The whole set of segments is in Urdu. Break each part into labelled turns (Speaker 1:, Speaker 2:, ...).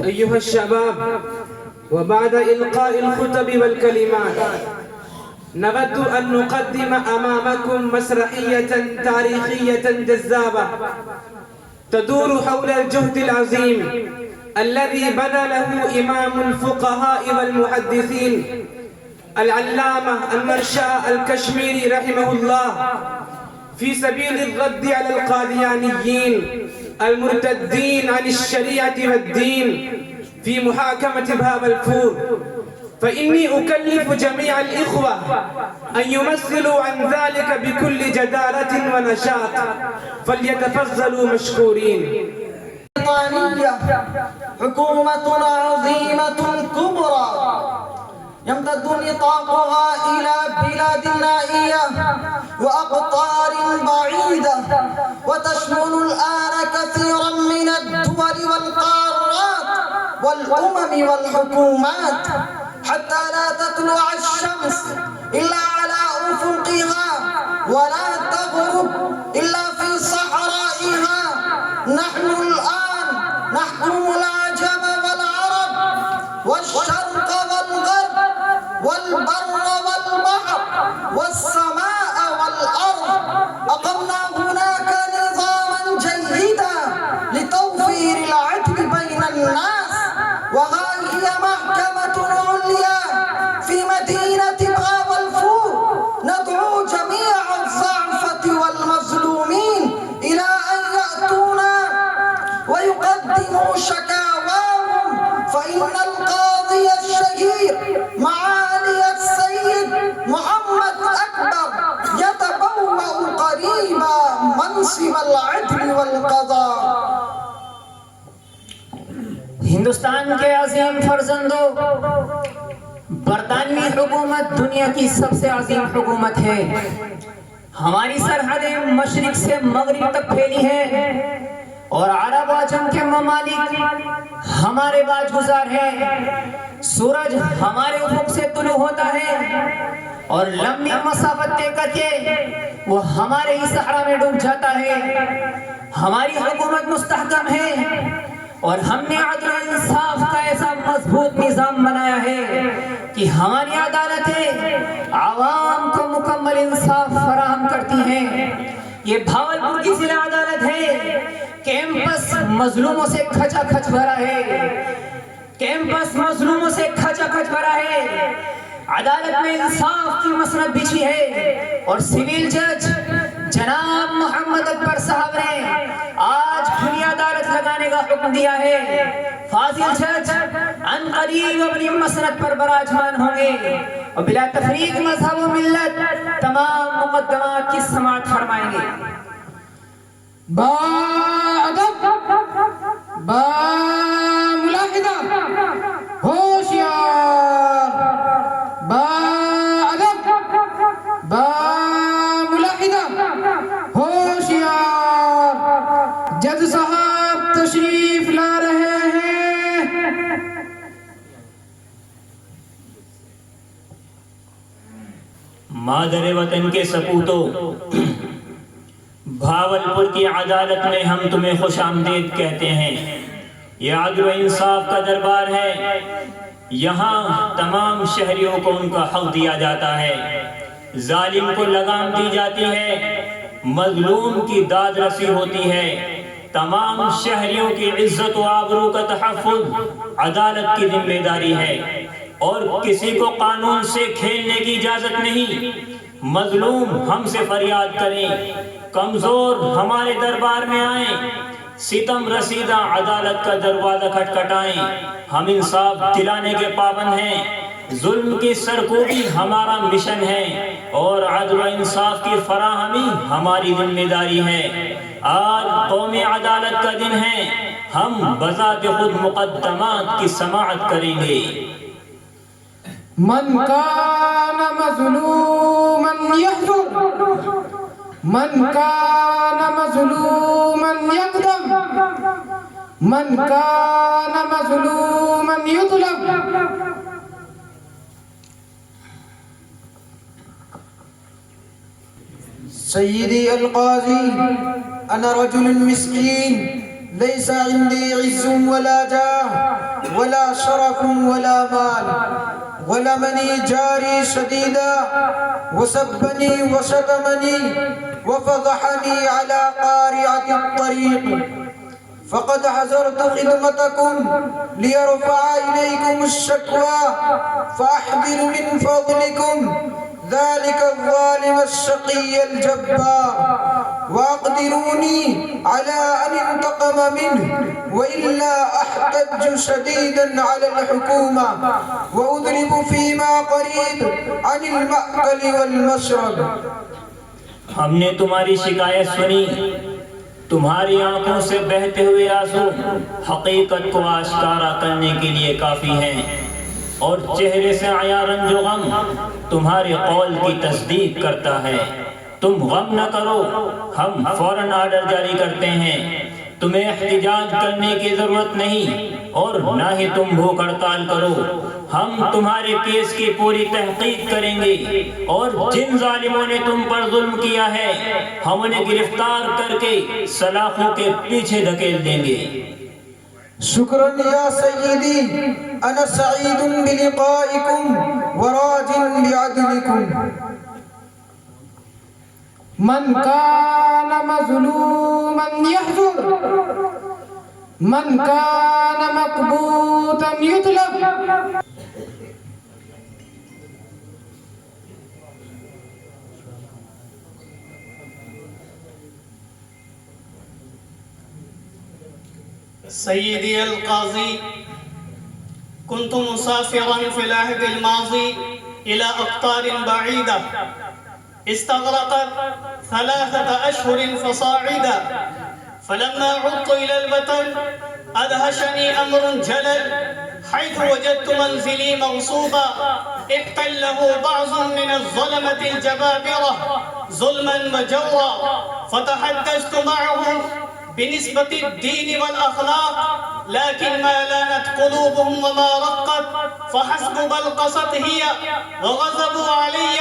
Speaker 1: أيها الشباب، وبعد إلقاء الخطب والكلمات نود أن نقدم أمامكم مسرحية تاريخية جذابة تدور حول الجهد العظيم الذي بذله إمام الفقهاء والمحدثين العلامة المرشا الكشميري رحمه الله في سبيل الرد على القاديانيين المرتدين عن الشريعة والدين في محاكمة بهاولپور. فإني أكلف جميع الإخوة أن يمثلوا عن ذلك بكل جدارة ونشاط، فليتفضلوا مشكورين.
Speaker 2: حكومة عظيمة كبرى يمتد نطاقها إلى بلاد نائية وأقطار بعيدة، وتشمل الآن كثيرا من الدول والقارات والأمم والحكومات، حتى لا تطلع الشمس إلا على أفقها ولا تغرب إلا في صحرائها. نحن الآن نحكم العجم والعرب والشرق والغرب والبر والبحر والسماء والأرض. أقمنا هناك نظاما جيدا لتوفير العدل بين الناس، وها هي محكمة عليا في مدينة بهاولپور. ندعو جميع الضعفة والمظلومين إلى أن يأتونا ويقدموا شكاواهم، فإن القاضي الشهير معالي السيد محمد أكبر يتبوأ قريبا منصب العدل والقضاء.
Speaker 3: ہندوستان کے عظیم فرزندوں، برطانوی حکومت دنیا کی سب سے عظیم حکومت ہے. ہماری سرحدیں مشرق سے مغرب تک پھیلی ہیں اور عرب و عجم کے ممالک ہمارے باج گزار ہیں. سورج ہمارے افق سے طلوع ہوتا ہے اور لمبی مسافت طے کر کے وہ ہمارے ہی صحرا میں ڈوب جاتا ہے. ہماری حکومت مستحکم ہے اور ہم نے عدل و انصاف کا ایسا مضبوط نظام بنایا ہے کہ ہماری عدالتیں عوام کو مکمل انصاف فراہم کرتی ہیں. یہ بھاولپور کی ضلع عدالت ہے. کیمپس مظلوموں سے کھچا کھچ بھرا ہے. کیمپس مظلوموں سے کھچا کھچ بھرا ہے. عدالت میں انصاف کی مسند بچھی ہے اور سول جج جناب محمد اکبر صاحب نے آج کھلی عدالت لگانے کا حکم دیا ہے. فاضل جج ان قریب اپنی مسند پر براجمان ہوں گے اور بلا تفریق مذہب و ملت تمام مقدمات کی سماعت فرمائیں گے.
Speaker 4: با ادب، با ملاحظہ، ہوشیار. با ادب، با ملاحظہ، ہوشیار. جج صاحب تشریف لا رہے ہیں.
Speaker 5: مادر وطن کے سپوتوں، بھاولپور کی عدالت میں ہم تمہیں خوش آمدید کہتے ہیں. یہ عدل و انصاف کا دربار ہے. یہاں تمام شہریوں کو ان کا حق دیا جاتا ہے. ظالم کو لگام دی جاتی ہے، مظلوم کی داد رسی ہوتی ہے. تمام شہریوں کی عزت و آبرو کا تحفظ عدالت کی ذمہ داری ہے اور کسی کو قانون سے کھیلنے کی اجازت نہیں. مظلوم ہم سے فریاد کریں، کمزور ہمارے دربار میں آئیں، ستم رسیدہ عدالت کا دروازہ کھٹکھٹائیں. ہم انصاف دلانے کے پابند ہیں. ظلم کی سرکوبی ہمارا مشن ہے اور عدل و انصاف کی فراہمی ہماری ذمہ داری ہے. آج قومی عدالت کا دن ہے. ہم بذات خود مقدمات کی سماعت کریں گے.
Speaker 4: من کان مظلوما یحضر، من کان مظلوما یقدم، من کان مظلوما یطلب.
Speaker 2: سيدي القاضي، أنا رجل مسكين ليس عندي عز ولا جاه ولا شرف ولا مال ولمني جاري شديدا وسبني وشتمني وفضحني على قارعة الطريق فقد حضرت خدمتكم ليرفع إليكم الشكوى فأحضر من فضلكم ذلك الظالم الشقي الجبار وأقدروني على أن انتقم منه وإلا أحتج شديدا على الحكومة وأضرب فيما قريب عن المأكل والمشرب.
Speaker 5: ہم نے تمہاری شکایت سنی، تمہاری آنکھوں سے بہتے ہوئے آنسو حقیقت کو آشکارا کرنے کے لیے کافی ہیں، اور چہرے سے آیا رنج و غم تمہارے قول کی تصدیق کرتا ہے. تم غم نہ کرو، ہم فوراً آرڈر جاری کرتے ہیں. تمہیں احتجاج کرنے کی ضرورت نہیں اور نہ ہی تم بھوک ہڑتال کرو. ہم تمہارے کیس کی پوری تحقیق کریں گے اور جن ظالموں نے تم پر ظلم کیا ہے ہم انہیں گرفتار کر کے سلاخوں کے پیچھے دھکیل دیں گے.
Speaker 2: شکرا یا سیدی انا سعید بلقائکم وراج بعدلکم.
Speaker 4: من كان مظلوما يحذر من كان مكبوتا يطلب.
Speaker 6: سيدي القاضي، كنت مسافرا في العهد الماضي إلى أقطار بعيدة استغرقت 3 أشهر فصاعدا، فلما عدت إلى الوطن أدهشني أمر جلل حيث وجدت منزلي مغصوبا احتله بعض من الظلمة الجبابرة ظلما وجورا، فتحدثت معهم بنسبة الدين والأخلاق لكن ما لانت قلوبهم وما رقت فحسب بل قست هي وغضبوا علي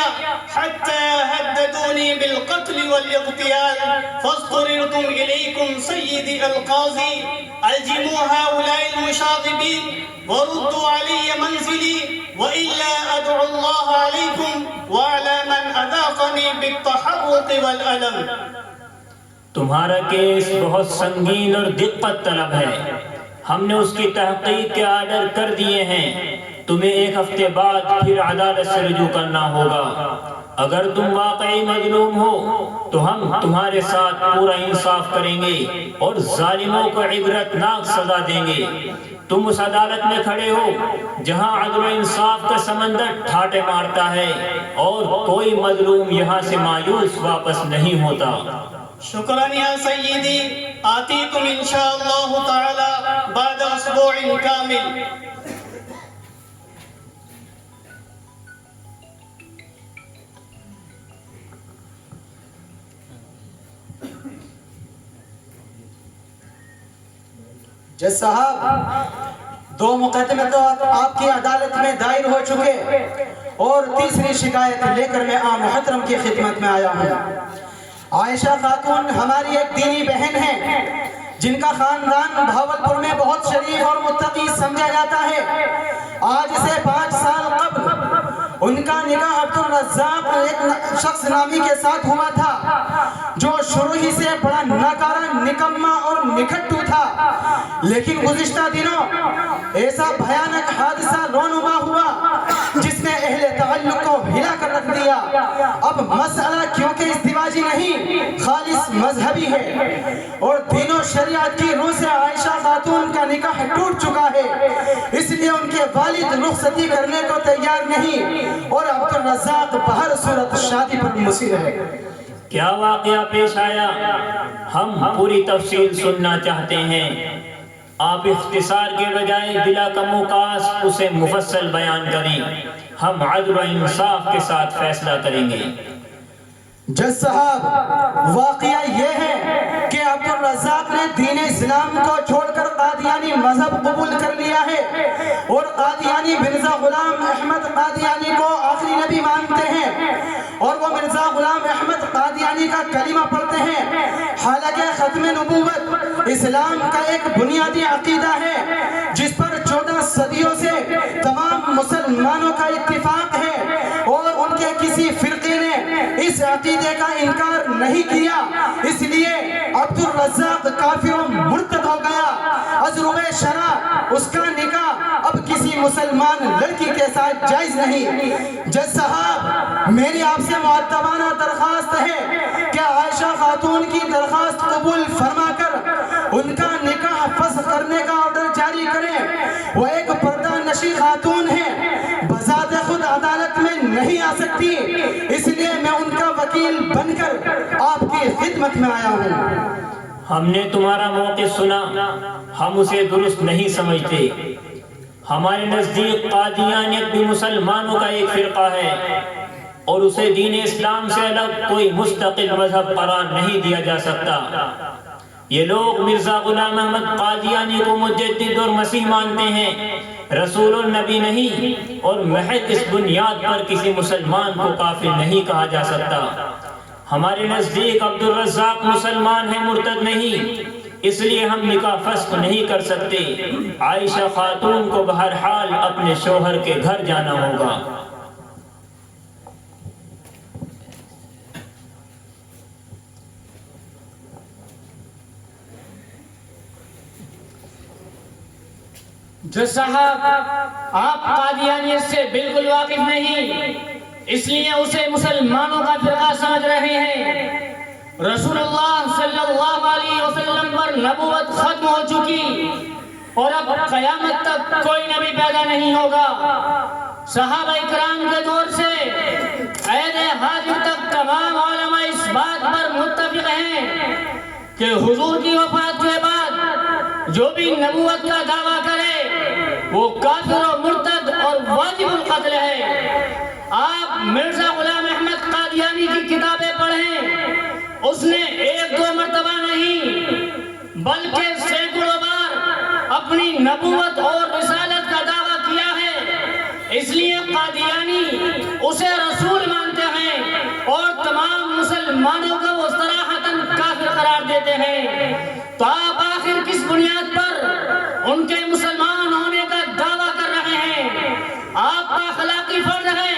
Speaker 6: حتى هددوني بالقتل والاغتيال، فاضطررتم إليكم سيدي القاضي ألجموا هؤلاء المشاغبين وردوا علي منزلي وإلا أدعو الله عليكم وعلى من أذاقني بالتحرق والألم.
Speaker 5: تمہارا کیس بہت سنگین اور دقت طلب ہے، ہم نے اس کی تحقیق کے آرڈر کر دیے ہیں. تمہیں 1 ہفتے بعد پھر عدالت سے رجوع کرنا ہوگا. اگر تم واقعی مظلوم ہو تو ہم تمہارے ساتھ پورا انصاف کریں گے اور ظالموں کو عبرتناک سزا دیں گے. تم اس عدالت میں کھڑے ہو جہاں عدل و انصاف کا سمندر ٹھاٹے مارتا ہے اور کوئی مظلوم یہاں سے مایوس واپس نہیں ہوتا.
Speaker 6: شکرا یا سیدی، آتیکم انشاءاللہ تعالی بعد اسبوع کامل.
Speaker 2: جج صاحب، 2 مقدمے تو آپ کی عدالت میں دائر ہو چکے اور تیسری شکایت لے کر میں عام محترم کی خدمت میں آیا ہوں. عائشہ خاتون ہماری ایک دینی بہن ہے جن کا خاندان بھاولپور میں بہت شریف اور متقی سمجھا جاتا ہے. آج سے 5 سال قبل ان کا نکاح عبدالرزاق ایک شخص نامی کے ساتھ ہوا تھا جو شروع ہی سے بڑا ناکارہ، نکما اور نکھٹو تھا. لیکن گزشتہ دنوں ایسا بھیانک حادثہ رونما ہوا جس نے اہل تعلق کو ہلا کر رکھ دیا. اب مسئلہ کیونکہ ازدواجی نہیں خالص مذہبی ہے اور دین و شریعت کی روح سے عائشہ خاتون کا نکاح ٹوٹ چکا ہے، اس لیے ان کے والد رخصتی کرنے کو تیار نہیں اور عبدالرزاق بہر صورت شادی پر مصر ہے.
Speaker 5: کیا واقعہ پیش آیا؟ ہم پوری تفصیل سننا چاہتے ہیں. آپ اختصار کے بجائے بلا کم و کاس اسے مفصل بیان کریں. ہم عدل و انصاف کے ساتھ فیصلہ کریں گے.
Speaker 2: جج صاحب، واقعہ یہ ہے کہ عبدالرزاق نے دین اسلام کو چھوڑ کر قادیانی مذہب قبول کر لیا ہے اور قادیانی مرزا غلام احمد قادیانی کو آخری نبی مانتے ہیں اور وہ مرزا غلام احمد قادیانی قادیانی کا کلمہ پڑھتے ہیں، حالانکہ ختم نبوت اسلام کا ایک بنیادی عقیدہ ہے جس پر 14 صدیوں سے تمام مسلمانوں کا اتفاق ہے، اور ان کے کسی فرقے نے اس عقیدے کا انکار نہیں کیا، اس لیے عبد الرزاق کافر و مرتد ہو گیا۔ ازروِ شرع اس کا نکاح اب کسی مسلمان لڑکی کے ساتھ جائز نہیں۔ جج صاحب، میری آپ سے مؤدبانہ درخواست ہے کہ عائشہ خاتون کی درخواست قبول فرما کر ان کا نکاح فسخ کرنے کا آرڈر جاری کریں۔ وہ ایک پردہ نشی خاتون ہے، بذات خود عدالت میں نہیں آ سکتی، اس لیے میں ان کا وکیل بن کر آپ کی خدمت میں آیا ہوں۔
Speaker 5: ہم نے تمہارا موقف سنا، ہم اسے درست نہیں سمجھتے۔ ہمارے نزدیک قادیانیت بھی مسلمانوں کا ایک فرقہ ہے، اور اسے دین اسلام سے الگ کوئی مستقل مذہب قرار نہیں دیا جا سکتا۔ یہ لوگ مرزا غلام احمد قادیانی کو مجدد اور مسیح مانتے ہیں، رسول النبی نہیں، اور محض اس بنیاد پر کسی مسلمان کو کافر نہیں کہا جا سکتا۔ ہمارے نزدیک عبد الرزاق مسلمان ہے، مرتد نہیں، اس لیے ہم نکاح فسخ نہیں کر سکتے۔ عائشہ خاتون کو بہرحال اپنے شوہر کے گھر جانا ہوگا۔
Speaker 7: جج صاحب، آپ قادیانیت سے بالکل واقف نہیں، اس لیے اسے مسلمانوں کا فرقہ سمجھ رہے ہیں۔ رسول اللہ صلی اللہ علیہ وسلم پر نبوت ختم ہو چکی، اور اب قیامت تک کوئی نبی پیدا نہیں ہوگا۔ صحابہ اکرام کے دور سے عہد حاضر تک تمام علماء اس بات پر متفق ہیں کہ حضور کی وفات کے بعد جو بھی نبوت کا دعویٰ کرے وہ کافر و مرتد اور واجب القتل ہے۔ آپ مرزا غلام احمد قادیانی کی کتابیں پڑھیں، اس نے ایک دو مرتبہ نہیں بلکہ سینکڑوں بار اپنی نبوت اور رسالت کا دعویٰ کیا ہے، اس لیے قادیانی اسے رسول مانتے ہیں اور تمام مسلمانوں کو وہ صراحتاً کافر قرار دیتے ہیں۔ تو آپ آخر کس بنیاد پر ان کے مسلمان ہونے کا دعویٰ کر رہے ہیں؟ آپ کا اخلاقی فرض ہے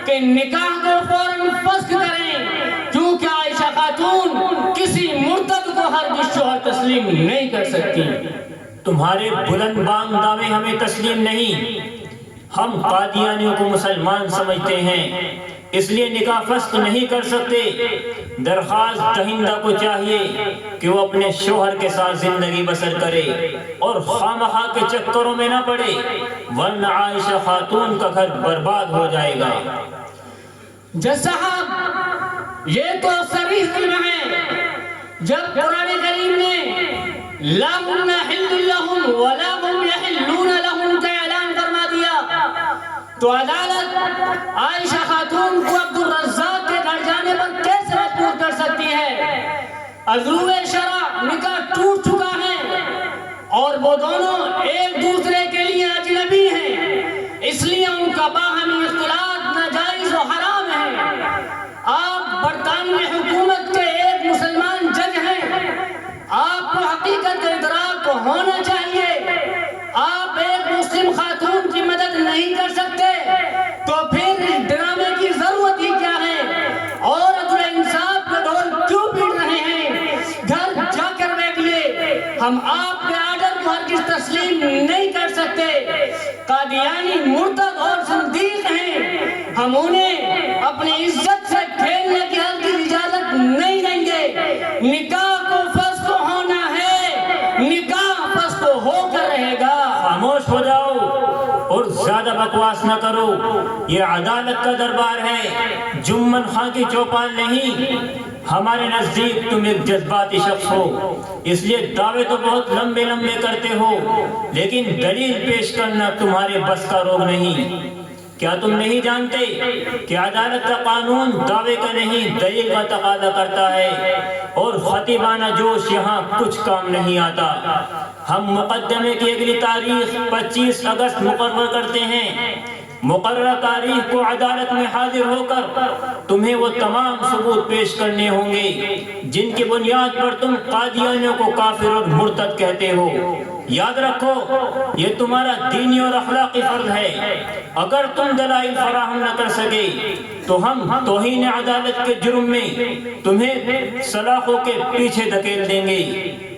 Speaker 7: کہ نکاح کو فوراً فسخ کریں، کیونکہ عائشہ خاتون کسی مرتد کو ہرگز شوہر تسلیم نہیں کر سکتی۔
Speaker 5: تمہارے بلند بانگ دعوے ہمیں تسلیم نہیں۔ ہم قادیانیوں کو مسلمان سمجھتے ہیں، اس لیے نکاح فسخ نہیں کر سکتے۔ درخواست دہندہ کو چاہیے کہ وہ اپنے شوہر کے ساتھ زندگی بسر کرے اور خواہ کے چکروں میں نہ پڑے، ورنہ عائشہ خاتون کا گھر برباد ہو جائے گا۔
Speaker 7: جج صاحب، یہ تو صریح علم ہے۔ جب قرآن کریم نے لا ہن حل لہم ولا ہم یحلون لہم کا اعلان فرما دیا، تو عدالت عائشہ خاتون کو عبد الرزاق کے گھر جانے پر کیسے مجبور کر سکتی ہے؟ ازروِ شرع نکاح ٹوٹ چکا ہے اور وہ دونوں ایک دوسرے کے لیے اجنبی ہیں، اس لیے ان کا باہمی اختلاط ناجائز و حرام ہے۔ آپ برطانوی حکومت کے ایک مسلمان جج ہیں، آپ کو حقیقت ادراک ہونا چاہیے۔ آپ ایک مسلم خاتون کی مدد نہیں کر سکتے تو پھر اس ڈرامے کی ضرورت ہی کیا ہے؟ اور عدل انصاف کا ڈھول کیوں پیٹ رہے ہیں؟ گھر جا کر بیٹھیے، ہم آپ کے آرڈر کو ہرگز تسلیم نہیں کر سکتے۔ قادیانی مرتد اور زندیق ہیں، ہم انہیں اپنی عزت سے کھیلنے کی ہرگز اجازت نہیں دیں گے۔ نکاح کو فسخ ہونا ہے، نکاح فسخ ہو کر رہے گا۔
Speaker 5: خاموش ہو جاؤ اور زیادہ بکواس نہ کرو، یہ عدالت کا دربار ہے، جمن خان کی چوپال نہیں۔ ہمارے نزدیک تم ایک جذباتی شخص ہو، اس لیے دعوے تو بہت لمبے لمبے کرتے ہو، لیکن دلیل پیش کرنا تمہارے بس کا روگ نہیں۔ کیا تم نہیں جانتے کہ عدالت کا قانون دعوے کا نہیں دلیل کا تقاضا کرتا ہے، اور خطیبانہ جوش یہاں کچھ کام نہیں آتا۔ ہم مقدمے کی اگلی تاریخ 25 اگست مقرر کرتے ہیں۔ مقررہ تاریخ کو عدالت میں حاضر ہو کر تمہیں وہ تمام ثبوت پیش کرنے ہوں گے جن کی بنیاد پر تم قادیانیوں کو کافر اور مرتد کہتے ہو۔ یاد رکھو یہ تمہارا دینی اور اخلاقی فرض ہے۔ اگر تم دلائل فراہم نہ کر سکے تو ہم توہین عدالت کے جرم میں تمہیں سلاخوں کے پیچھے دھکیل دیں گے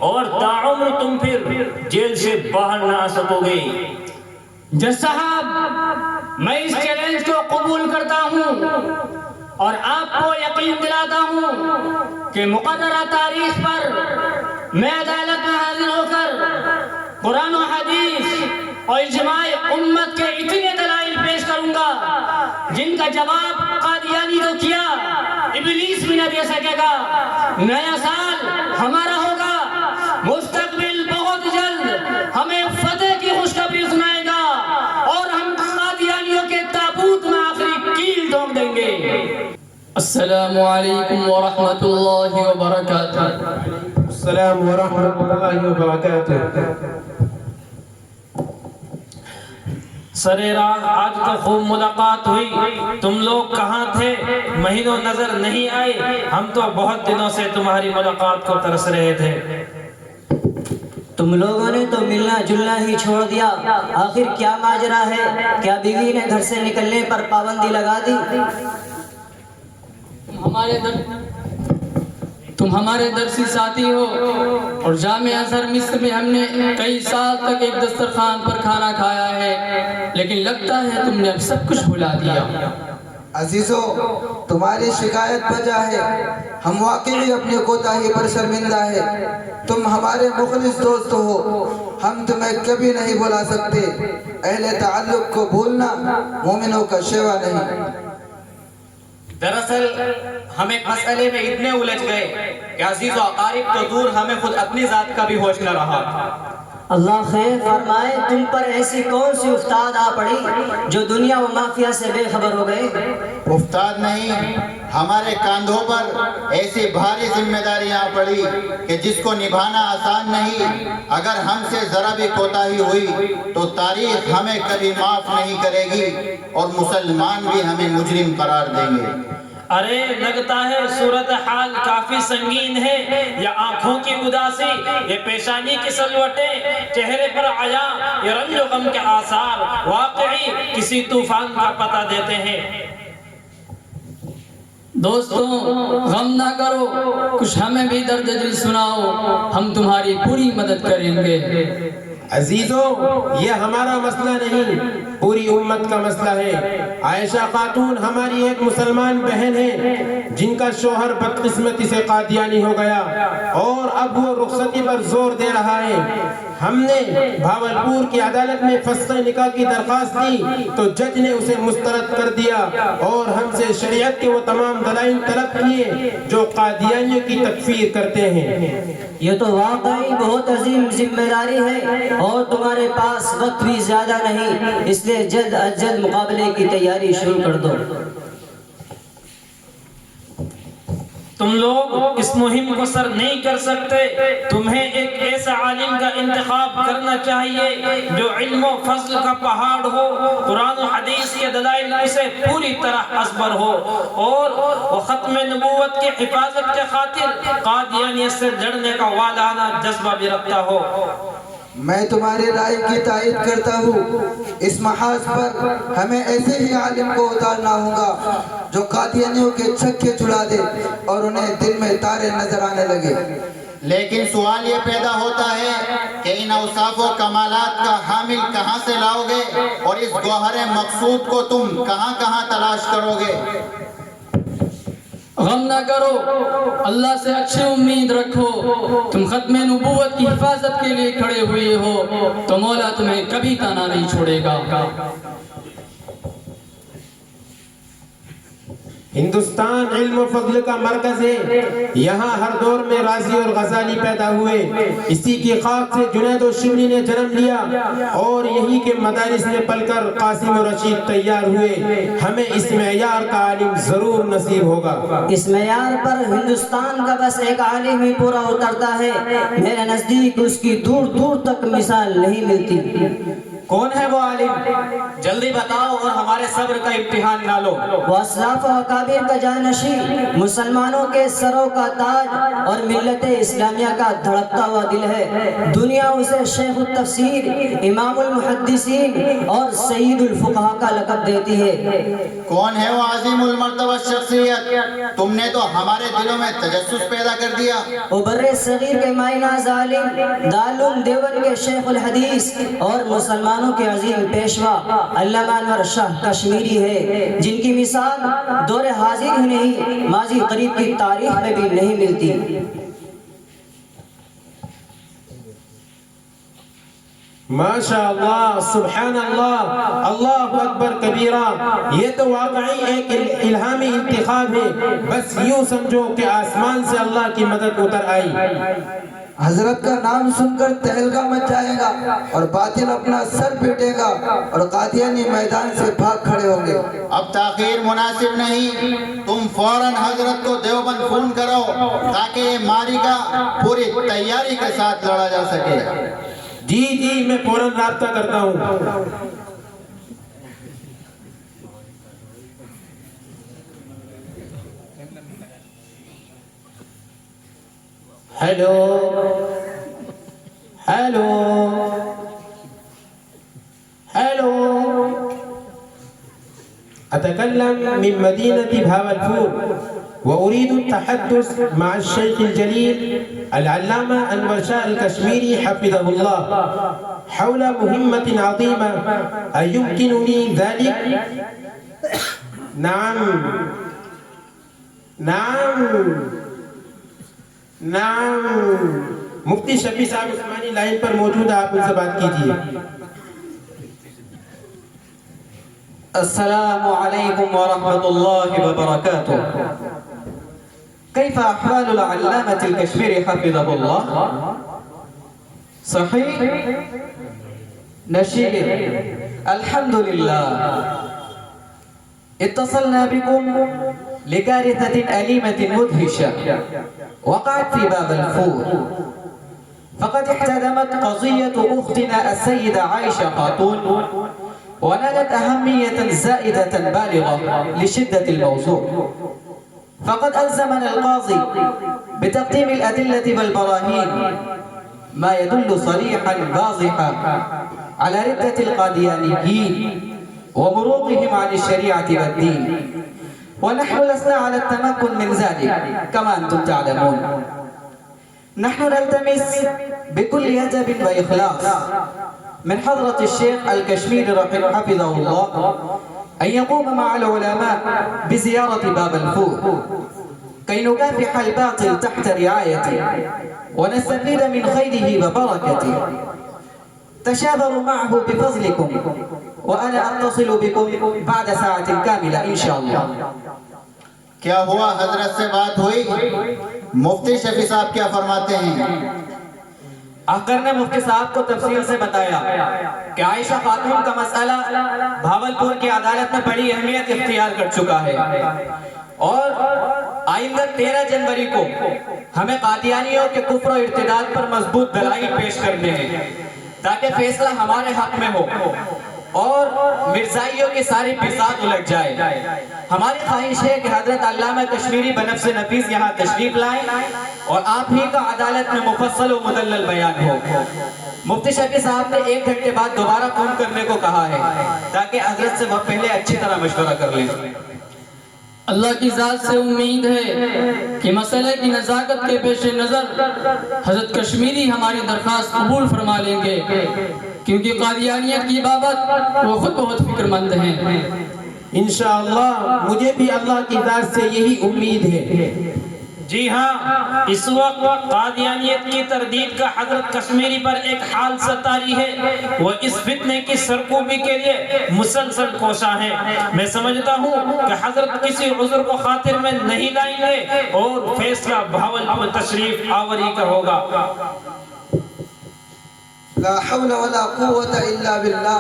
Speaker 5: اور تاعمر تم پھر جیل سے باہر نہ آ سکو گے۔
Speaker 7: جج صاحب، میں اس چیلنج کو قبول کرتا ہوں اور آپ کو یقین دلاتا ہوں کہ مقررہ تاریخ پر میں عدالت میں حاضر ہو کر قرآن و حدیث اور اجماع امت کے اتنے دلائل پیش کروں گا جن کا جواب قادیانی کو کیا ابلیس بھی نہ دے سکے گا۔ نیا سال ہمارا ہوگا، مستقبل بہت جلد ہمیں فتح کی خوشخبری سنائے گا اور ہم قادیانیوں کے تابوت میں آخری کیل ٹھونک دیں گے۔ السلام علیکم ورحمۃ اللہ وبرکاتہ۔
Speaker 1: السلام ورحمۃ اللہ وبرکاتہ۔
Speaker 8: سرے راہ آج تو خوب ملاقات ہوئی، تم لوگ کہاں تھے؟ مہینوں نظر نہیں آئے، ہم تو بہت دنوں سے تمہاری ملاقات کو ترس رہے تھے۔
Speaker 9: تم لوگوں نے تو ملنا جلنا ہی چھوڑ دیا، آخر کیا ماجرا ہے؟ کیا بیوی نے گھر سے نکلنے پر پابندی لگا دی؟
Speaker 10: تم ہمارے درسی ساتھی ہو اور جامع ازہر مصر میں ہم نے کئی سال تک ایک دسترخوان پر کھانا کھایا ہے، لیکن لگتا ہے تم نے اب سب کچھ بھلا دیا۔
Speaker 11: عزیزو، تمہاری شکایت بجا ہے، ہم واقعی اپنی کوتاہی پر شرمندہ ہے۔ تم ہمارے مخلص دوست ہو، ہم تمہیں کبھی نہیں بھلا سکتے۔ اہل تعلق کو بھولنا مومنوں کا شیوا نہیں۔
Speaker 2: دراصل ہم ایک مسئلے میں اتنے الجھ گئے کہ عزیز و اقارب تو دور، ہمیں خود اپنی ذات کا بھی ہوش نہ رہا۔
Speaker 9: اللہ خیر فرمائے، تم پر ایسی کون سی افتاد آ پڑی جو دنیا و مافیا سے بے خبر ہو گئے؟
Speaker 12: افتاد نہیں، ہمارے کاندھوں پر ایسی بھاری ذمہ داریاں پڑی کہ جس کو نبھانا آسان نہیں۔ اگر ہم سے ذرا بھی کوتاہی ہوئی تو تاریخ ہمیں کبھی معاف نہیں کرے گی اور مسلمان بھی ہمیں مجرم قرار دیں گے۔
Speaker 8: ارے لگتا ہے صورتحال کافی سنگین ہے، یہ آنکھوں کی اداسی، یہ پیشانی کی سلوٹیں، چہرے پر عیا، یہ رنج و غم کے آثار واقعی کسی طوفان کا پتہ دیتے ہیں۔
Speaker 10: دوستوں، غم نہ کرو، کچھ ہمیں بھی درد دل سناؤ، ہم تمہاری پوری مدد کریں گے۔
Speaker 1: عزیزو، یہ ہمارا مسئلہ نہیں، پوری امت کا مسئلہ ہے۔ عائشہ خاتون ہماری ایک مسلمان بہن ہے جن کا شوہر بدقسمتی سے قادیانی ہو گیا اور اب وہ رخصتی پر زور دے رہا ہے۔ ہم نے بھاولپور کی عدالت میں فسخ نکاح کی درخواست دی تو جج نے اسے مسترد کر دیا اور ہم سے شریعت کے وہ تمام دلائل طلب کیے جو قادیانیوں کی تکفیر کرتے ہیں۔
Speaker 9: یہ تو واقعی بہت عظیم ذمہ داری ہے اور تمہارے پاس وقت بھی زیادہ نہیں، اس لیے جلد از جلد مقابلے کی تیاری شروع کر دو۔
Speaker 8: تم لوگ اس مہم کو سر نہیں کر سکتے، تمہیں ایک ایسا عالم کا انتخاب کرنا چاہیے جو علم و فضل کا پہاڑ ہو، قرآن و حدیث کے دلائل اسے پوری طرح ازبر ہو اور وہ ختم نبوت کی حفاظت کے خاطر قادیانیت سے لڑنے کا والہانہ جذبہ بھی رکھتا ہو۔
Speaker 11: میں تمہاری رائے کی تائید کرتا ہوں، اس محاذ پر ہمیں ایسے ہی عالم کو اتارنا ہوگا جو قادیانیوں کے چھکے چھڑا دے اور انہیں دل میں تارے نظر آنے لگے۔
Speaker 12: لیکن سوال یہ پیدا ہوتا ہے کہ ان اوصاف و کمالات کا حامل کہاں سے لاؤ گے اور اس گوہر مقصود کو تم کہاں کہاں تلاش کرو گے؟
Speaker 10: غم نہ کرو، اللہ سے اچھی امید رکھو، تم ختم نبوت کی حفاظت کے لیے کھڑے ہوئے ہو تو مولا تمہیں کبھی تانا نہیں چھوڑے گا۔
Speaker 1: ہندوستان علم و فضل کا مرکز ہے، یہاں ہر دور میں رازی اور غزالی پیدا ہوئے، اسی کی خاک سے جنید و شبلی نے جنم لیا اور یہی کے مدارس میں پل کر قاسم و رشید تیار ہوئے۔ ہمیں اس معیار کا عالم ضرور نصیب ہوگا۔
Speaker 9: اس معیار پر ہندوستان کا بس ایک عالم ہی پورا اترتا ہے، میرے نزدیک اس کی دور دور تک مثال نہیں ملتی۔
Speaker 2: کون ہے وہ عالم؟ جلدی بتاؤ اور ہمارے صبر کا امتحان نہ لو۔
Speaker 9: وہ اسلاف و اکابر کا جانشین، مسلمانوں کے سروں کا تاج اور ملت اسلامیہ کا دھڑکتا ہوا دل ہے۔ دنیا اسے شیخ التفسیر، امام المحدثین اور سید الفقہا کا لقب دیتی ہے۔
Speaker 12: کون ہے وہ عظیم المرتبہ شخصیت؟ تم نے تو ہمارے دلوں میں تجسس پیدا کر دیا۔
Speaker 9: وہ بر صغیر کے مائناز عالم، دارالعلوم دیوبند کے شیخ الحدیث اور مسلمانوں کے عظیم پیشوا علامہ انور شاہ کشمیری ہے، جن کی مثال دور حاضر ہی نہیں ماضی قریب کی تاریخ میں بھی نہیں ملتی۔
Speaker 1: ماشاء اللہ، سبحان اللہ، اللہ اکبر کبیرہ۔ یہ تو واقعی ایک الہامی انتخاب ہے، بس یوں سمجھو کہ آسمان سے اللہ کی مدد اتر آئی۔
Speaker 11: حضرت کا نام سن کر تہلکا مچ جائے گا اور باطل اپنا سر پیٹے گا اور قادیانی میدان سے بھاگ کھڑے ہوں گے۔
Speaker 12: اب تاخیر مناسب نہیں، تم فوراً حضرت کو دیوبند فون کرو تاکہ یہ معرکہ پوری تیاری کے ساتھ لڑا جا سکے۔
Speaker 1: جی میں فوراً رابطہ کرتا ہوں۔ ہیلو ہیلو ہیلو، أتكلم من مدينة بهاولپور وأريد التحدث مع الشيخ الجليل العلامة أنور شاه الكشميري حفظه الله حول مهمة عظيمة، أيمكنني ذلك؟ نعم، مفتی شفیع صاحب عثمانی لائن پر موجود ہے، آپ ان سے بات کیجئے۔
Speaker 2: السلام علیکم ورحمۃ اللہ وبرکاتہ۔ کیف احوال العلامة الکشمیری حفظه اللہ؟ صحیح؟ نشید الحمد للہ۔ اتصلنا بكم لكارثة أليمة مدهشة وقعت في باب الفور، فقد احتدمت قضية أختنا السيدة عائشة خاتون ونالت أهمية زائدة بالغة لشدة الموضوع، فقد ألزمنا القاضي بتقديم الأدلة والبراهين ما يدل صريحا واضحا على ردة القاديانيين ومروقهم عن الشريعة والدين، ونحن لسنا على التمكن من ذلك كما أنتم تعلمون. نحن نلتمس بكل يدب وإخلاص من حضرة الشيخ الكشميري حفظه الله أن يقوم مع العلماء بزيارة باب الفور كي نكافح الباطل تحت رعايته ونستفيد من خيره وبركته. تشاوروا معه بفضلكم وأنا أتصل بكم بعد ساعة كاملة إن شاء الله.
Speaker 12: کیا ہوا؟ حضرت سے بات ہوئی؟ مفتی شفیع صاحب کیا فرماتے ہیں؟
Speaker 2: آخر نے مفتی صاحب کو تفصیل سے بتایا کہ عائشہ خاتون کا مسئلہ بھاولپور کی عدالت میں بڑی اہمیت اختیار کر چکا ہے اور آئندہ 13 جنوری کو ہمیں قادیانیوں کے کفر و ارتداد پر مضبوط دلائل پیش کرنے ہیں تاکہ فیصلہ ہمارے حق میں ہو اور مرزائیوں کی ساری بساط الٹ جائے. ہماری خواہش ہے کہ حضرت علامہ کشمیری بنفس نفیس یہاں تشریف لائیں اور آپ ہی کا عدالت میں مفصل و مدلل بیان ہو. مفتی شفیع صاحب نے 1 گھنٹے بعد دوبارہ فون کرنے کو کہا ہے تاکہ حضرت سے وہ پہلے اچھی طرح مشورہ کر لیں.
Speaker 10: اللہ کی ذات سے امید ہے کہ مسئلے کی نزاکت کے پیش نظر حضرت کشمیری ہماری درخواست قبول فرما لیں گے کیونکہ قادیانیت کی بابت وہ خود بہت فکر مند ہیں.
Speaker 1: انشاءاللہ مجھے بھی اللہ کی ذات سے یہی امید ہے.
Speaker 8: جی ہاں، اس وقت قادیانیت کی تردید کا حضرت کشمیری پر ایک حال ستاری ہے. وہ اس فتنے کی سرکوبی کے لیے مسلسل کوشاں ہے. میں سمجھتا ہوں کہ حضرت کسی عذر کو خاطر میں نہیں لائیں گے اور فیصلہ بھاولپور تشریف آوری کا ہوگا.
Speaker 11: لا حول ولا قوة الا باللہ.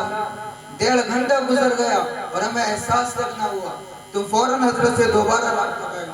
Speaker 11: 1.5 گھنٹہ گزر گیا اور ہمیں احساس تک نہ ہوا. تم فوراً حضرت سے دوبارہ رابطہ کریں.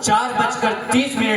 Speaker 2: 4:30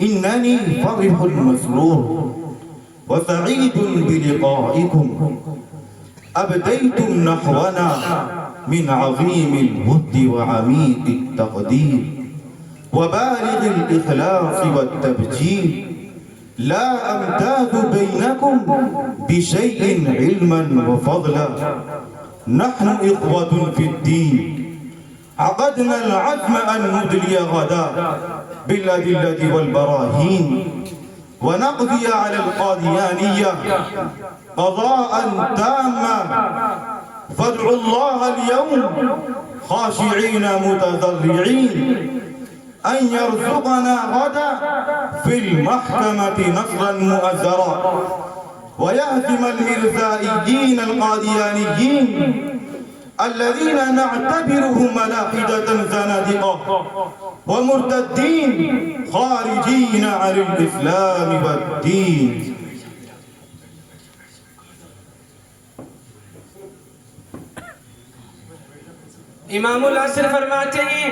Speaker 13: إنني فرح مسرور وسعيد بلقائكم. أبديتم نحونا من عظيم الود وعميق التقدير وبالغ الإخلاص والتبجيل. لا أمتاز بينكم بشيء علما وفضلا. نحن إخوة في الدين. عقدنا العزم أن ندلي غدا بالأدلة والبراهين ونقضي على القاديانية قضاء تاما. فادعوا الله اليوم خاشعين متضرعين أن يرزقنا غدا في المحكمة نصرا مؤزرا ويهزم المرزائيين القاديانيين الذين نعتبرهم ملاحدة زنادقة ومرتدين خارجين عن الإسلام والدين.
Speaker 14: امام العصر فرماتے ہیں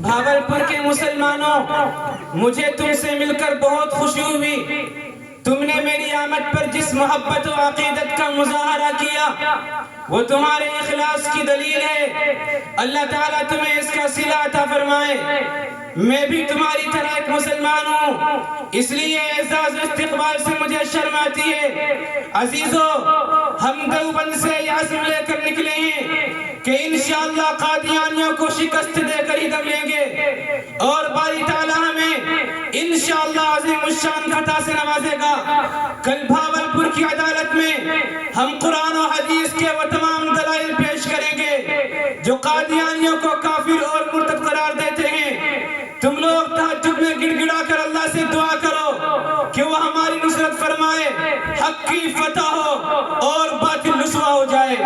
Speaker 14: بھاولپور کے مسلمانوں، مجھے تم سے مل کر بہت خوشی ہوئی. تم نے میری آمد پر جس محبت و عقیدت کا مظاہرہ کیا وہ تمہارے اخلاص کی دلیل ہے. اللہ تعالیٰ تمہیں اس کا صلہ عطا فرمائے. میں بھی تمہاری طرح ایک مسلمان ہوں، اس لیے اعزاز و استقبال سے مجھے شرم آتی ہے. عزیزو، ہم دیوبند سے یہ عزم لے کر نکلے ہیں کہ انشاءاللہ قادیانیوں کو شکست دے کر ہی دم لیں گے اور باری تعالیٰ ہمیں انشاءاللہ عظیم الشان فتح سے نوازے گا. کل بھاولپور کی عدالت میں ہم قرآن و حدیث کے وہ تمام دلائل پیش کریں گے جو قادیانیوں کو کافر اور مرتد قرار دیتے ہیں. تم لوگ تہجد میں گڑ گڑا کر اللہ سے دعا کرو کہ وہ ہماری نصرت فرمائے، حق کی فتح ہو اور باطل رسوا ہو جائے.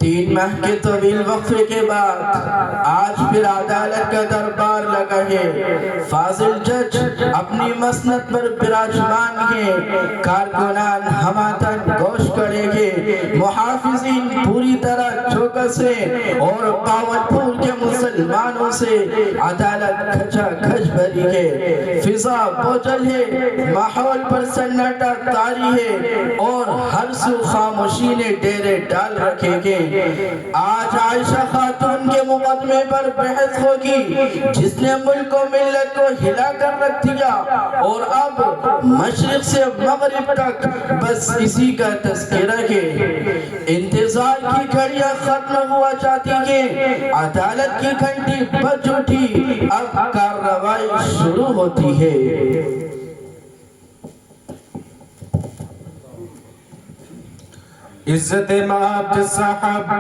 Speaker 15: 3 ماہ کے طویل وقفے کے بعد آج پھر عدالت کا دربار لگا ہے. فاضل جج اپنی مسند پر براجمان ہیں. کارکنان ہماتن گوش کریں گے. محافظین پوری طرح چوکس ہیں اور بھاولپور کے مسلمانوں سے عدالت کھچا کھچ بھری ہے. فضا بوجھل ہے، ماحول پر سناٹا طاری ہے اور ہر سو خاموشی نے ڈیرے ڈال رکھے گے. آج عائشہ خاتون کے مقدمے پر بحث ہوگی جس نے ملک و ملت کو ہلا کر رکھ دیا اور اب مشرق سے مغرب تک بس اسی کا تذکرہ ہے. انتظار کی گھڑیاں ختم ہوا چاہتی ہیں، عدالت کی گھنٹی بج اٹھی، اب کارروائی شروع ہوتی ہے.
Speaker 1: عزت مآب صاحب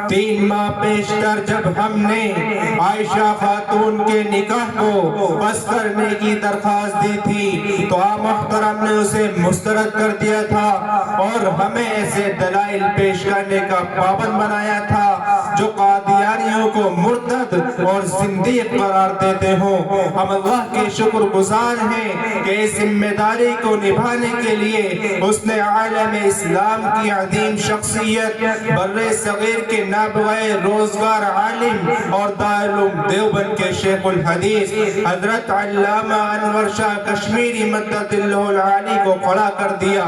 Speaker 1: 3 ماہ پیش کر جب ہم نے عائشہ خاتون کے نکاح کو بس کرنے کی درخواست دی تھی تو آپ محترم نے اسے مسترد کر دیا تھا اور ہمیں ایسے دلائل پیش کرنے کا پابند بنایا تھا جو قادیانیوں کو مرتد اور زندیق قرار دیتے ہوں. ہم اللہ کے شکر گزار ہیں کہ اس ذمہ داری کو نبھانے کے لیے اس نے عالم اسلام کی عظیم شخصیت بر صغیر کے نابغہ روزگار عالم اور دارالعلوم دیوبند کے شیخ الحدیث حضرت علامہ انور شاہ کشمیری مدد اللہ العالی کو کھڑا کر دیا.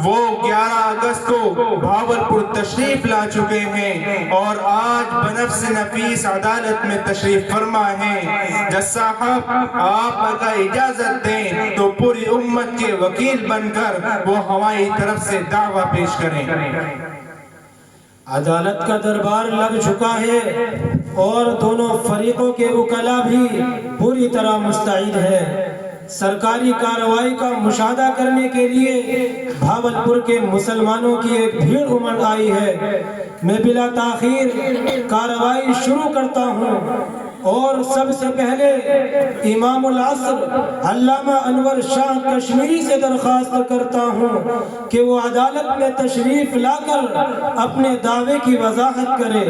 Speaker 1: وہ 11 اگست کو بھاولپور تشریف لا چکے ہیں اور آج بنفس نفیس عدالت میں تشریف فرما ہیں. جج صاحب، آپ اگر اجازت دیں تو پوری امت کے وکیل بن کر وہ ہماری طرف سے دعویٰ پیش کریں.
Speaker 16: عدالت کا دربار لگ چکا ہے اور دونوں فریقوں کے وکلا بھی پوری طرح مستعد ہے. سرکاری کارروائی کا مشاہدہ کرنے کے لیے بھاولپور کے مسلمانوں کی ایک بھیڑ امڑ آئی ہے. میں بلا تاخیر کارروائی شروع کرتا ہوں اور سب سے پہلے امام العصر علامہ انور شاہ کشمیری سے درخواست کرتا ہوں کہ وہ عدالت میں تشریف لا کر اپنے دعوے کی وضاحت کرے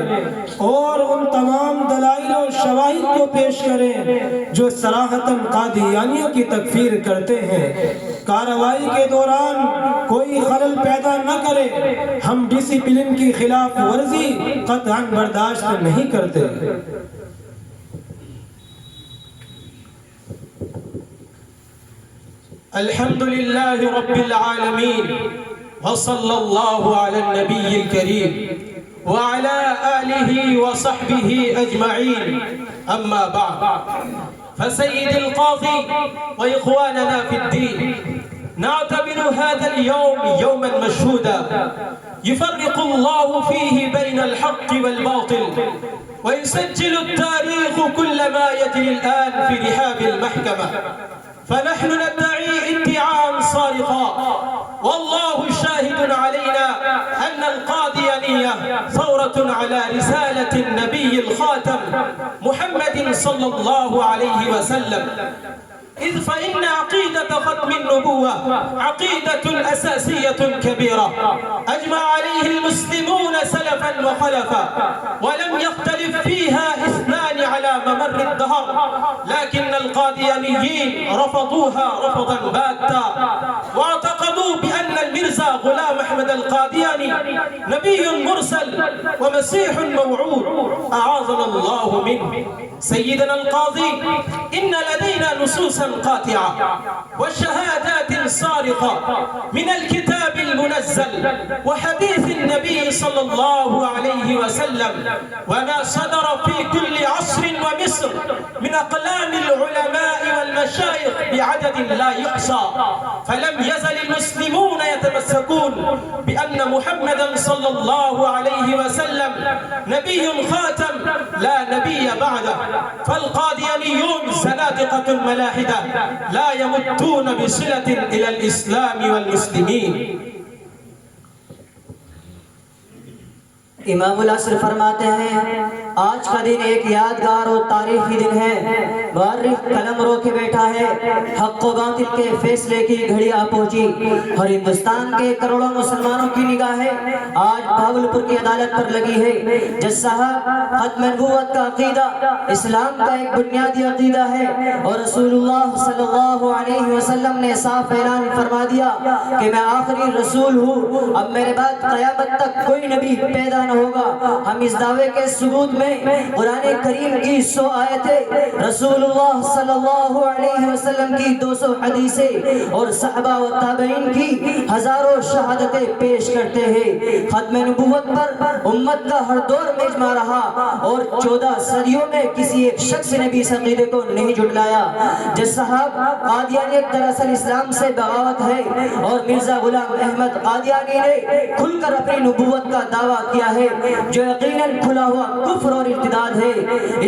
Speaker 16: اور ان تمام دلائل و شواہد کو پیش کریں جو صراحتاً قادیانیوں کی تکفیر کرتے ہیں. کارروائی کے دوران کوئی خلل پیدا نہ کرے. ہم ڈسپلن کی خلاف ورزی قطعاً برداشت نہیں کرتے.
Speaker 6: الحمد لله رب العالمين وصلى الله على النبي الكريم وعلى آله وصحبه أجمعين. أما بعد، فسيد القاضي وإخواننا في الدين، نعتبر هذا اليوم يوما مشهودا يفرق الله فيه بين الحق والباطل، ويسجل التاريخ كل ما يجري الآن في رحاب المحكمة. فنحن ندعي ادعاء صارخا، والله شاهد علينا أن القاديانية ثورة على رسالة النبي الخاتم محمد صلى الله عليه وسلم، إذ فإن عقيدة ختم النبوة عقيدة أساسية كبيرة أجمع عليه المسلمون سلفا وخلفا، ولم يختلف فيها اثنان على ممر الدهر، لكن القاديانيين رفضوها رفضا باتا، واعتقدوا بأن المرزا غلام أحمد القادياني نبي مرسل ومسيح موعود أعاذنا الله منه. سيدنا القاضي، إن لدينا نصوصا قاطعة وشهادات صارخة من الكتاب المنزل وحديث النبي صلى الله عليه وسلم، وما صدر في كل عصر ومصر من أقلام العلماء والمشايخ بعدد لا يحصى. فلم يزل المسلمون يتمسكون بأن محمدا صلى الله عليه وسلم نبي خاتم لا نبي بعده. فالقاديانيون زنادقة ملاحدة لا يمتون بصلة إلى الإسلام والمسلمين.
Speaker 9: امام العصر فرماتے ہیں، آج کا دن ایک یادگار اور تاریخی دن ہے۔ مورخ قلم رو کے بیٹھا ہے، حق و باطل کے فیصلے کی گھڑی آ پہنچی، اور ہندوستان کے کروڑوں مسلمانوں کی نگاہیں آج بھاولپور کی عدالت پر لگی ہے۔ جج صاحب، ختم نبوت کا عقیدہ اسلام کا ایک بنیادی عقیدہ ہے، اور رسول اللہ صلی اللہ علیہ وسلم نے صاف اعلان فرما دیا کہ میں آخری رسول ہوں، اب میرے بعد قیامت تک کوئی نبی پیدا نہ ہوگا۔ ہم اس دعوے کے ثبوت میں قرآن کریم کی 100 آیتیں، رسول اللہ صلی اللہ علیہ وسلم کی 200 حدیثیں اور صحابہ و تابعین کی ہزاروں شہادتیں پیش کرتے ہیں۔ ختم نبوت پر امت کا ہر دور میں اجماع رہا، اور 14 صدیوں میں کسی ایک شخص نے بھی اس عقیدے کو نہیں جھٹلایا۔ جج صاحب، قادیانیت دراصل اسلام سے بغاوت ہے، اور مرزا غلام احمد قادیانی نے کھل کر اپنی نبوت کا دعویٰ کیا ہے، جو یقیناً کھلا ہوا کفر اور ارتداد ہے۔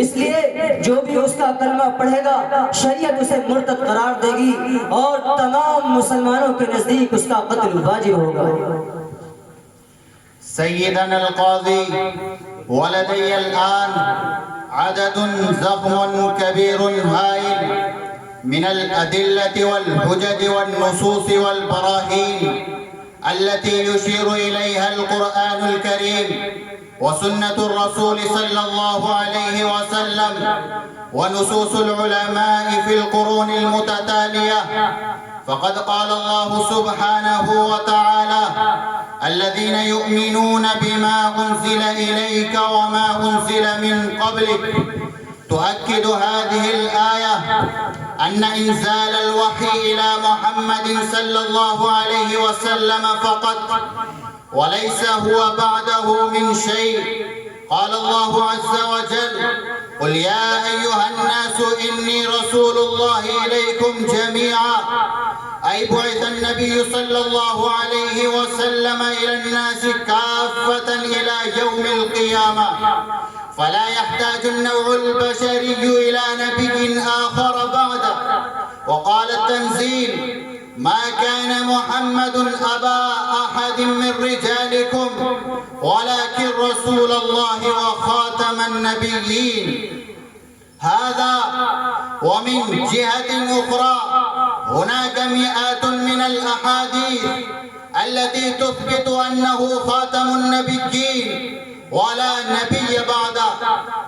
Speaker 9: اس لیے جو بھی اس کا کلمہ پڑھے گا، شریعت اسے مرتد قرار دے گی، اور تمام مسلمانوں کے نزدیک اس کا قتل واجب ہوگا۔
Speaker 12: سيدنا القاضي، ولدي الآن عدد ضخم كبير هائل من الأدلة والحجج والنصوص والبراهين التي يشير إليها القرآن الكريم وسنة الرسول صلى الله عليه وسلم ونصوص العلماء في القرون المتتالية. فقد قال الله سبحانه وتعالى: الذين يؤمنون بما أنزل إليك وما أنزل من قبلك. تؤكد هذه الآية أن إنزال الوحي إلى محمد صلى الله عليه وسلم فقط، وليس هو بعده من شيء. قال الله عز وجل: قل يا أيها الناس إني رسول الله إليكم جميعا. أي بعث النبي صلى الله عليه وسلم إلى الناس كافة إلى يوم القيامة، فلا يحتاج النوع البشري إلى نبي آخر بعده. وقال التنزيل: ما كان محمد أبا أحد من رجالكم ولكن رسول الله وخاتم النبيين. هذا. ومن جهة أخرى هناك مئات من الأحاديث التي تثبت أنه خاتم النبيين ولا نبي بعده،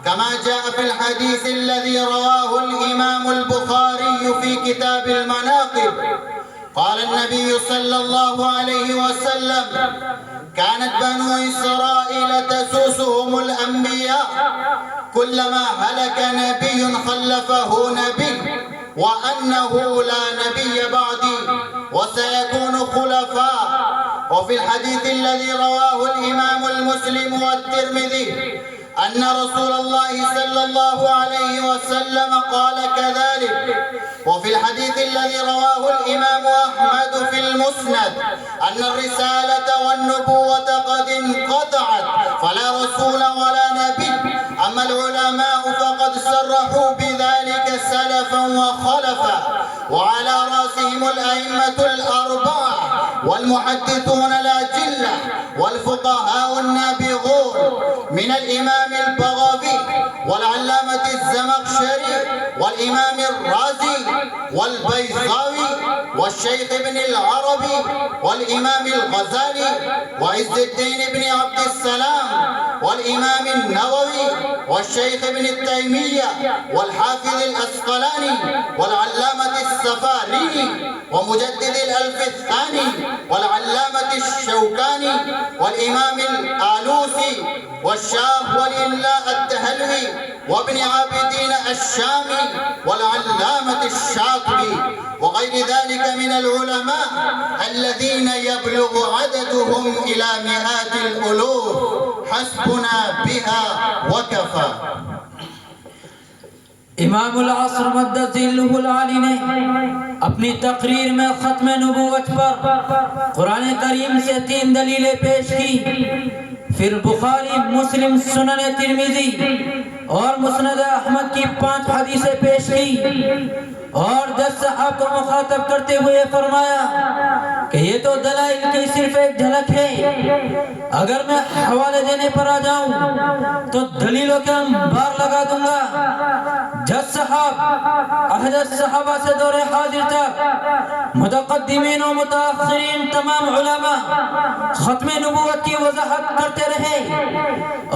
Speaker 12: كما جاء في الحديث الذي رواه الإمام البخاري في كتاب المناقب. قال النبي صلى الله عليه وسلم: كانت بنو إسرائيل تسوسهم الأنبياء، كلما هلك نبي خلفه نبي، وأنه لا نبي بعدي وسيكون خلفاء. وفي الحديث الذي رواه الإمام المسلم والترمذي أن رسول الله صلى الله عليه وسلم قال كذلك. وفي الحديث الذي رواه الإمام أحمد في المسند أن الرسالة والنبوة قد انقطعت فلا رسول ولا نبي. أما العلماء فقد صرحوا بذلك سلفا وخلفا، وعلى رأسهم الأئمة الأربعة والمحدثون الأجلة والفقهاء النابغون من الإمام البغوي والعلامة الزمخشري والإمام الرازي والبيضاوي والشيخ ابن العربي والإمام الغزالي وعز الدين بن عبد السلام والإمام النووي والشيخ ابن التيمية والحافظ الأسقلاني والعلامة السفاريني ومجدد الألف الثاني والعلامة الشوكاني والإمام الآلوسي والشاب والإملاء الدهلوي وابن عابدين الشامي والعلامة الشاطبي وغير ذلك من العلماء الذين يبلغ عددهم إلى مئات الألوف. حسبنا بها وكفى.
Speaker 2: امام العصر مد ذلہ العالی نے اپنی تقریر میں ختم نبوت پر قرآن کریم سے 3 دلیلیں پیش کی، پھر بخاری، مسلم، سنن ترمذی اور مسند احمد کی 5 حدیثیں پیش کی اور 10 صحابہ کو مخاطب کرتے ہوئے فرمایا کہ یہ تو دلائل کی صرف ایک جھلک ہے، اگر میں حوالے دینے پر آ جاؤں تو دلیلوں کے انبار لگا دوں گا۔ 10 صحابہ عہد صحابہ سے دور حاضر تک متقدمین و متاخرین تمام علماء ختم نبوت کی وضاحت کرتے رہے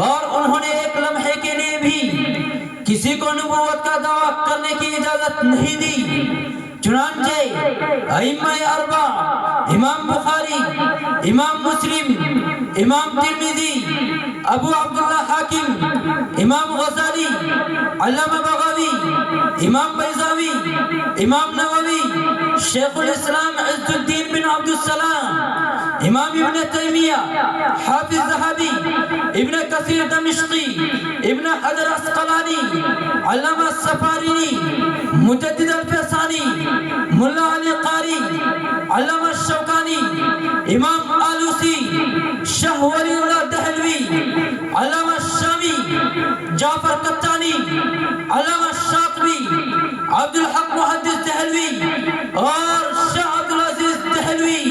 Speaker 2: اور انہوں نے ایک لمحے کے لیے بھی کسی کو نبوت کا دعویٰ کرنے کی اجازت نہیں دی۔ چنانچہ ائمہ اربع امام بخاری، امام مسلم، امام ترمذی، ابو عبداللہ حاکم، امام غزالی، علامہ بغوی، امام بیضاوی، امام نووی، شیخ الاسلام عز الدین بن عبد السلام، امام ابن تیمیہ، حافظ ذہبی، ابن کثیر دمشقی، ابن حجر اسقلانی، علامہ سفارینی، مجدد الفسانی، ملا علی قاری، علامہ شوکانی، امام آلوسی، شاہ ولی اللہ دہلوی، علامہ شامی، جعفر قطانی، علامہ شاطبی، عبد الحق محدث دہلوی اور شاہ عبدالعزیز دہلوی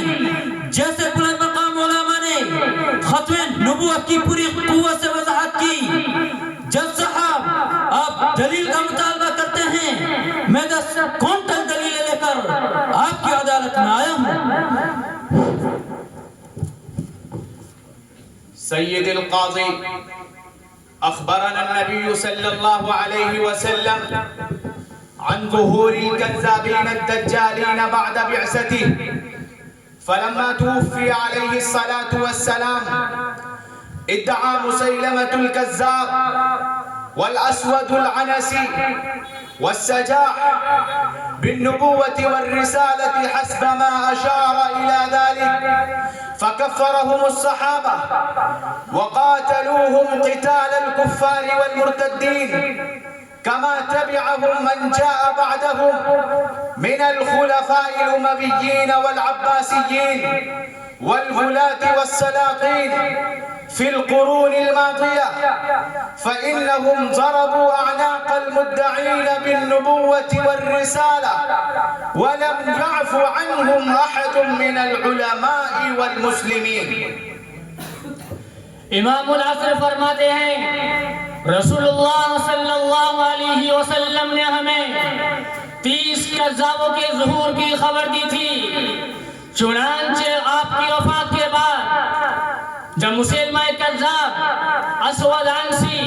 Speaker 2: جیسے بلند مقام علماء نے ختم نبوت کی پوری قوت سے وضاحت کی۔ جب صاحب آپ دلیل کا مطالبہ کرتے ہیں، میں 10 کونٹل دلیلیں لے کر آپ کی عدالت میں آیا ہوں۔
Speaker 17: سید القاضی اخبرنا النبي صلى الله عليه وسلم عن ظهور الكذابين الدجالين بعد بعثته، فلما توفي عليه الصلاة والسلام ادعى مسيلمة الكذاب والأسود العنسي والسجاع بالنبوة والرسالة حسب ما أشار إلى ذلك، فكفرهم الصحابة وقاتلوهم قتال الكفار والمرتدين، كما تبعهم من جاء بعدهم من الخلفاء الأمويين والعباسيين والولاة والسلاطين في القرون الماضية، فإنهم ضربوا أعناق المدعين بالنبوة والرسالة ولم يعف عنهم أحد من العلماء والمسلمين۔
Speaker 7: امام العصر فرماتے ہیں رسول اللہ صلی اللہ علیہ وسلم نے ہمیں 30 کذابوں کے ظہور کی خبر دی تھی، چنانچہ آپ کی وفات کے بعد جب مسیلمہ کذاب، اسود عنسی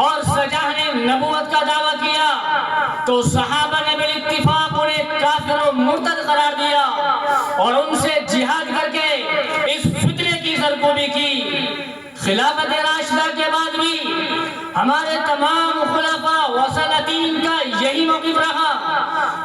Speaker 7: اور سجاح نے نبوت کا دعویٰ کیا تو صحابہ نے بالاتفاق انہیں کافر و مرتد قرار دیا اور ان سے جہاد کر کے اس فتنے کی سرکوبی کی۔ خلافت راشدہ کے بعد بھی ہمارے تمام خلفاء و سلاطین کا یہی موقف رہا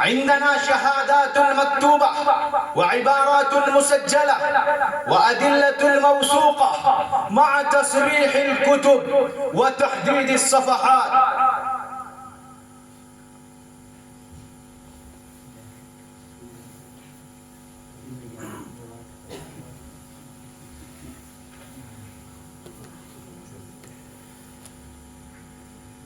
Speaker 17: عندنا شهادات مكتوبة وعبارات مسجلة وأدلة موثوقة مع تصريح الكتب وتحديد الصفحات.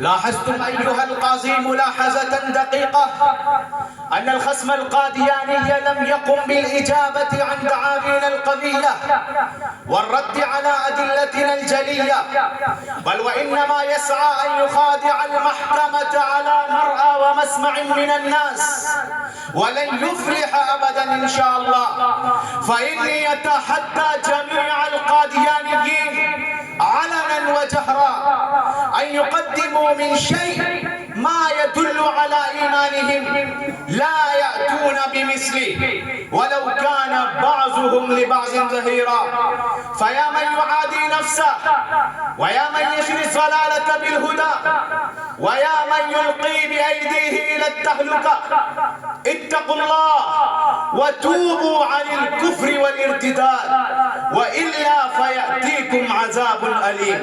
Speaker 17: لاحظتم أيها القاضي ملاحظة دقيقة أن الخصم القادياني لم يقم بالإجابة عن دعاوينا القوية والرد على أدلتنا الجلية، بل وإنما يسعى أن يخادع المحكمة على مرأى ومسمع من الناس ولن يفلح أبدا إن شاء الله. فإني أتحدى جميع القاديانيين علنا وجهرا أن يقدموا من شيء ما يدل على إيمانهم لا يأتون بمثله ولو كان بعضهم لبعض ظهيرا. فيا من يعادي نفسه ويا من يشري الضلالة بالهدى ويا من يلقي بأيديه إلى التهلكة، اتقوا الله وتوبوا عن الكفر والارتداد وإلا فيأتيكم عذاب أليم.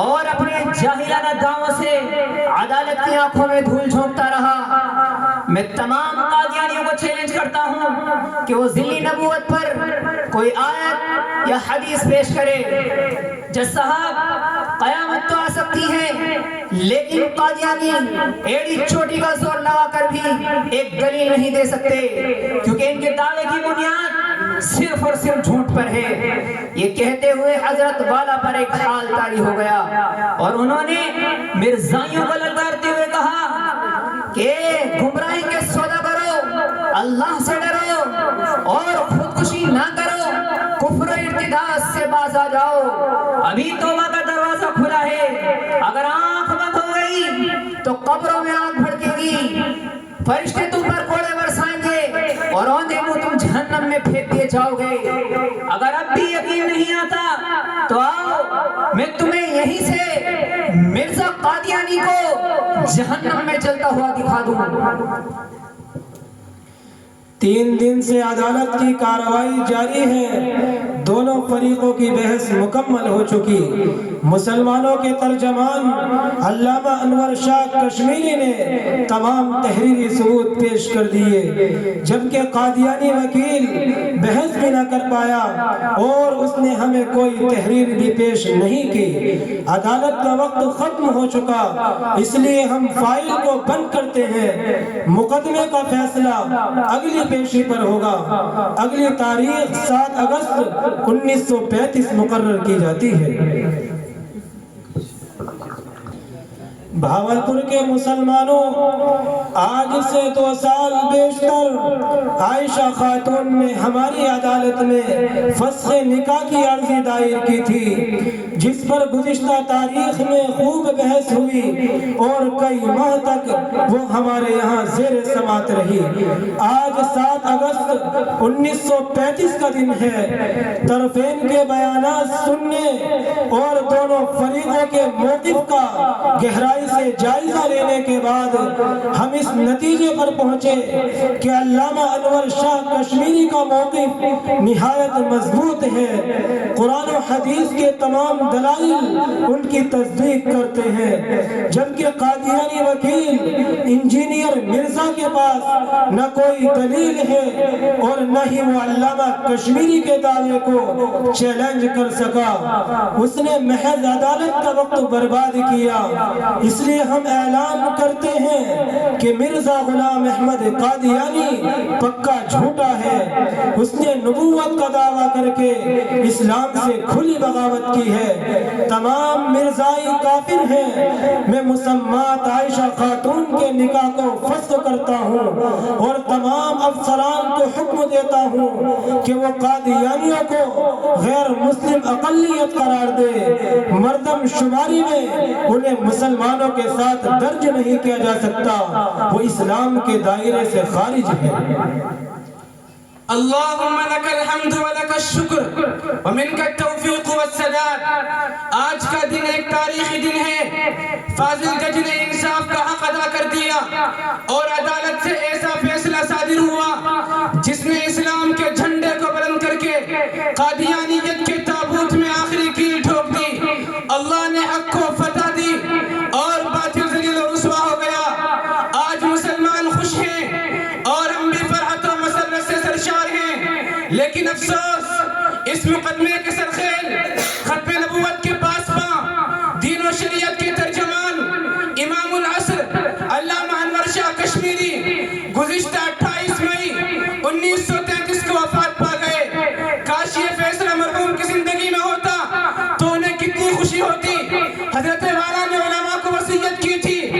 Speaker 3: اور اپنے جاہلانہ دعووں سے عدالت کی آنکھوں میں دھول جھونکتا رہا، میں تمام قادیانیوں کو چیلنج کرتا ہوں کہ وہ ذلی نبوت پر کوئی آیت یا حدیث پیش کرے۔ جج صاحب، قیامت تو آ سکتی ہے لیکن قادیانی ایڑی چوٹی کا زور لگا کر بھی ایک دلیل نہیں دے سکتے، کیونکہ ان کے دعوے کی بنیاد صرف اور صرف جھوٹ پر ہے۔ یہ کہتے ہوئے حضرت والا پر ایک حال طاری ہو گیا اور انہوں نے مرزائیوں کو للکارتے ہوئے کہا کہ گمراہی کے سودا کرو، اللہ سے ڈرو اور خودکشی نہ کرو، کفر و ارتداد سے باز آ جاؤ، ابھی توبہ کا دروازہ کھلا ہے، اگر آنکھ بند ہو گئی تو قبروں میں آگ بھڑکے گی، فرشتے تم پر کوڑے برسائیں گے اور اوندھے منہ تم جہنم میں پھینک دیے جاؤ گے۔ اگر اب بھی یقین نہیں آتا تو آؤ میں تمہیں یہیں سے مرزا قادیانی کو جہنم میں جلتا ہوا دکھا دوں۔
Speaker 16: 3 دن سے عدالت کی کارروائی جاری ہے، دونوں فریقوں کی بحث مکمل ہو چکی۔ مسلمانوں کے ترجمان علامہ انور شاہ کشمیری نے تمام تحریری ثبوت پیش کر دیے، جبکہ قادیانی وکیل بحث بھی نہ کر پایا اور اس نے ہمیں کوئی تحریر بھی پیش نہیں کی۔ عدالت کا وقت ختم ہو چکا، اس لیے ہم فائل کو بند کرتے ہیں۔ مقدمے کا فیصلہ اگلی پیشی پر ہوگا۔ اگلی تاریخ 7 اگست 1935 مقرر کی جاتی ہے۔ بھاولپور کے مسلمانوں، آج سے 2 سال بیشتر عائشہ خاتون نے ہماری عدالت میں فسخ نکاح کی عرضی دائر کی تھی، جس پر گزشتہ تاریخ میں خوب بحث ہوئی اور کئی ماہ تک وہ ہمارے یہاں زیر سماعت رہی۔ آج 7 اگست 1935 کا دن ہے۔ طرفین کے بیانات سننے اور دونوں فریقوں کے موقف کا گہرائی سے جائزہ لینے کے بعد ہم اس نتیجے پر پہنچے کہ علامہ انور شاہ کشمیری کا موقف نہایت مضبوط ہے۔ قرآن و حدیث کے تمام دلائل ان کی تصدیق کرتے ہیں، جبکہ قادیانی وکیل انجینئر مرزا کے پاس نہ کوئی دلیل ہے اور نہ ہی وہ علامہ کشمیری کے دعوے کو چیلنج کر سکا۔ اس نے محض عدالت کا وقت برباد کیا۔ اس لیے ہم اعلان کرتے ہیں کہ مرزا غلام احمد قادیانی پکا جھوٹا ہے۔ اس نے نبوت کا دعویٰ کر کے اسلام سے کھلی بغاوت کی ہے۔ تمام مرزائی کافر ہیں۔ میں مسمات عائشہ خاتون کے نکاح کو فسخ کرتا ہوں اور تمام افسران کو حکم دیتا ہوں کہ وہ قادیانیوں کو غیر مسلم اقلیت قرار دے۔ مردم شماری میں انہیں مسلمانوں کے ساتھ درج نہیں کیا جا سکتا، وہ اسلام کے دائرے سے خارج ہے۔
Speaker 14: اللہم لک الحمد و لک الشکر ومنک التوفیق والسداد۔ آج کا دن ایک تاریخی دن ہے۔ فاضل جج نے انصاف کا حق ادا کر دیا اور عدالت سے ایسا فیصلہ صادر ہوا جس نے اسلام کے جھنڈے کو بلند کر کے قادیانیت کے تابوت میں آخری کیل ٹھوک دی۔ اللہ نے حق کو فتح دی اور باطل ذلیل و رسوا ہو گیا۔ آج مسلمان خوش ہیں اور ہم بھی فرحت و مسرت سے سرشار ہیں، لیکن افسوس اس مقدمے کے سرخیل ختم نبوت کے پاسباں، دین و شریعت کے ترجمان، امام العصر علامہ انور شاہ کشمیری گزشتہ 28 مئی 1933 کو وفات پا گئے۔ کاش یہ فیصلہ مرحوم کی زندگی میں ہوتا تو انہیں کتنی خوشی ہوتی۔ حضرت والا نے علماء کو وصیت کی تھی